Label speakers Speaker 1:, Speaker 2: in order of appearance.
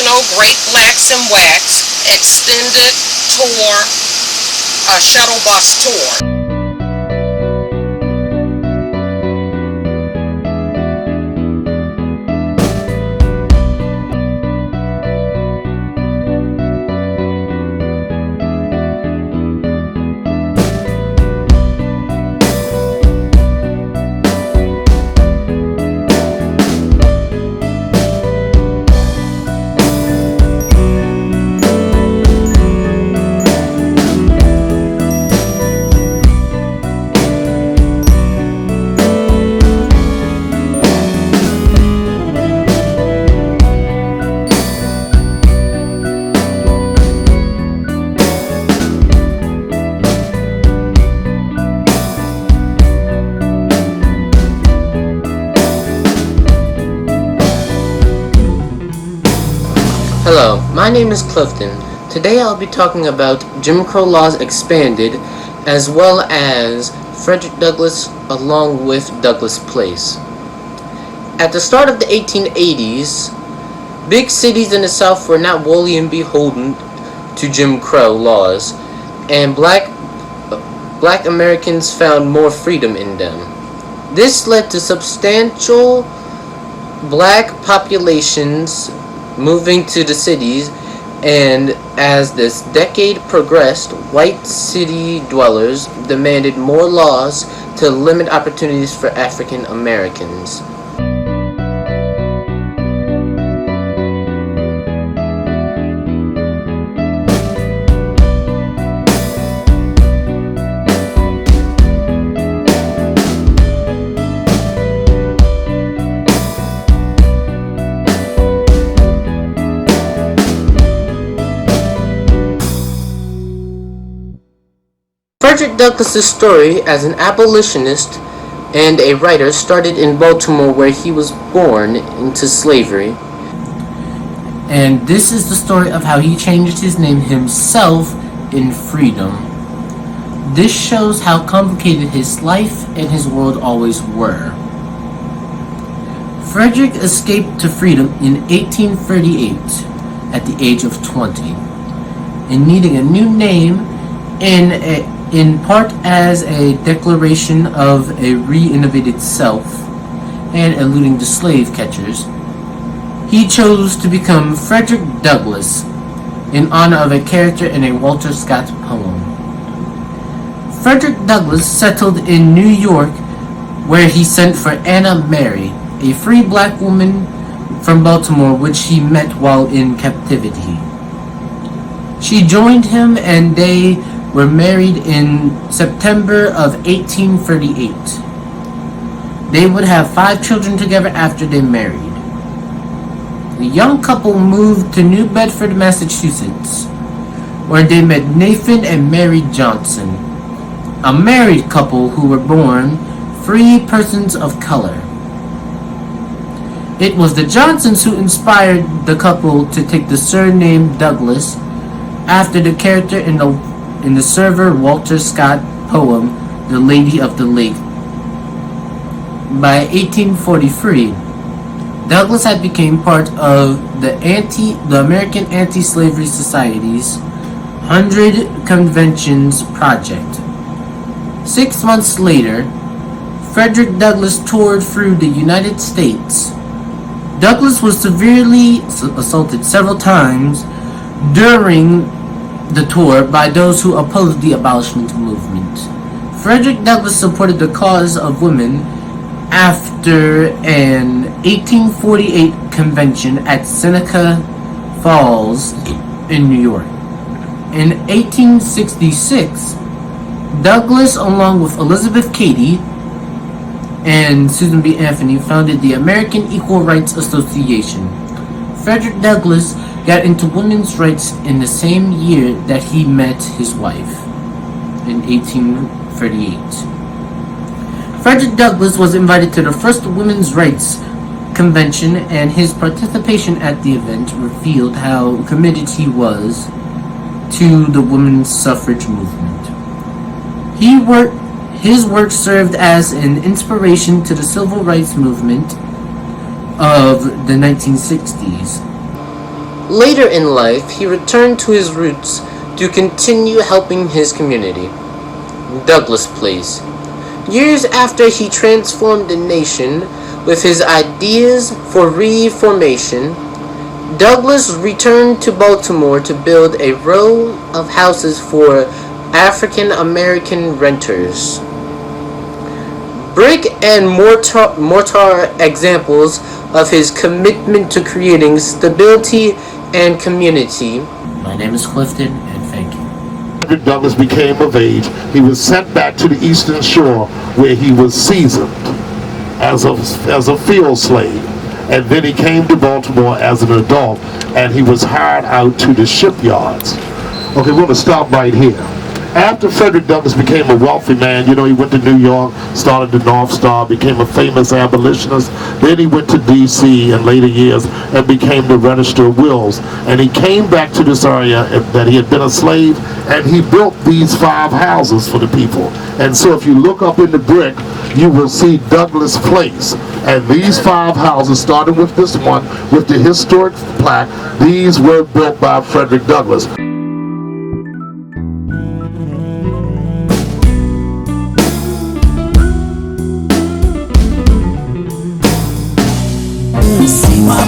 Speaker 1: International Great Blacks in Wax Extended Tour, shuttle bus tour.
Speaker 2: Hello, my name is Clifton. Today I'll be talking about Jim Crow laws expanded, as well as Frederick Douglass along with Douglass Place. At the start of the 1880s, big cities in the South were not wholly beholden to Jim Crow laws, and black Americans found more freedom in them. This led to substantial black populations moving to the cities, and as this decade progressed, white city dwellers demanded more laws to limit opportunities for African Americans. Frederick Douglass's story as an abolitionist and a writer started in Baltimore, where he was born into slavery. And this is the story of how he changed his name himself in freedom. This shows how complicated his life and his world always were. Frederick escaped to freedom in 1838 at the age of 20, and needing a new name in part as a declaration of a re-innovated self and eluding the slave catchers, he chose to become Frederick Douglass in honor of a character in a Walter Scott poem. Frederick Douglass settled in New York, where he sent for Anna Mary, a free black woman from Baltimore, which he met while in captivity. She joined him, and they were married in September of 1838. They would have 5 children together after they married. The young couple moved to New Bedford, Massachusetts, where they met Nathan and Mary Johnson, a married couple who were born free persons of color. It was the Johnsons who inspired the couple to take the surname Douglass after the character in the Sir Walter Scott poem, The Lady of the Lake. By 1843, Douglass had become part of the American Anti-Slavery Society's 100 Conventions Project. 6 months later, Frederick Douglass toured through the United States. Douglass was severely assaulted several times during the tour by those who opposed the abolishment movement. Frederick Douglass supported the cause of women after an 1848 convention at Seneca Falls in New York. In 1866, Douglass, along with Elizabeth Cady and Susan B. Anthony, founded the American Equal Rights Association. Frederick Douglass got into women's rights in the same year that he met his wife, in 1838. Frederick Douglass was invited to the first women's rights convention, and his participation at the event revealed how committed he was to the women's suffrage movement. His work served as an inspiration to the civil rights movement of the 1960s. Later in life, he returned to his roots to continue helping his community. Douglas Place. Years after he transformed the nation with his ideas for reformation, Douglas returned to Baltimore to build a row of houses for African American renters. Brick and mortar examples of his commitment to creating stability and community. My name is Clifton, and thank you.
Speaker 3: Frederick Douglass became of age, he was sent back to the Eastern Shore where he was seasoned as a field slave. And then he came to Baltimore as an adult, and he was hired out to the shipyards. Okay, we're going to stop right here. After Frederick Douglass became a wealthy man, he went to New York, started the North Star, became a famous abolitionist. Then he went to D.C. in later years and became the Register of Wills. And he came back to this area that he had been a slave, and he built these 5 houses for the people. And so if you look up in the brick, you will see Douglas Place. And these 5 houses, starting with this one, with the historic plaque, these were built by Frederick Douglass.
Speaker 4: See my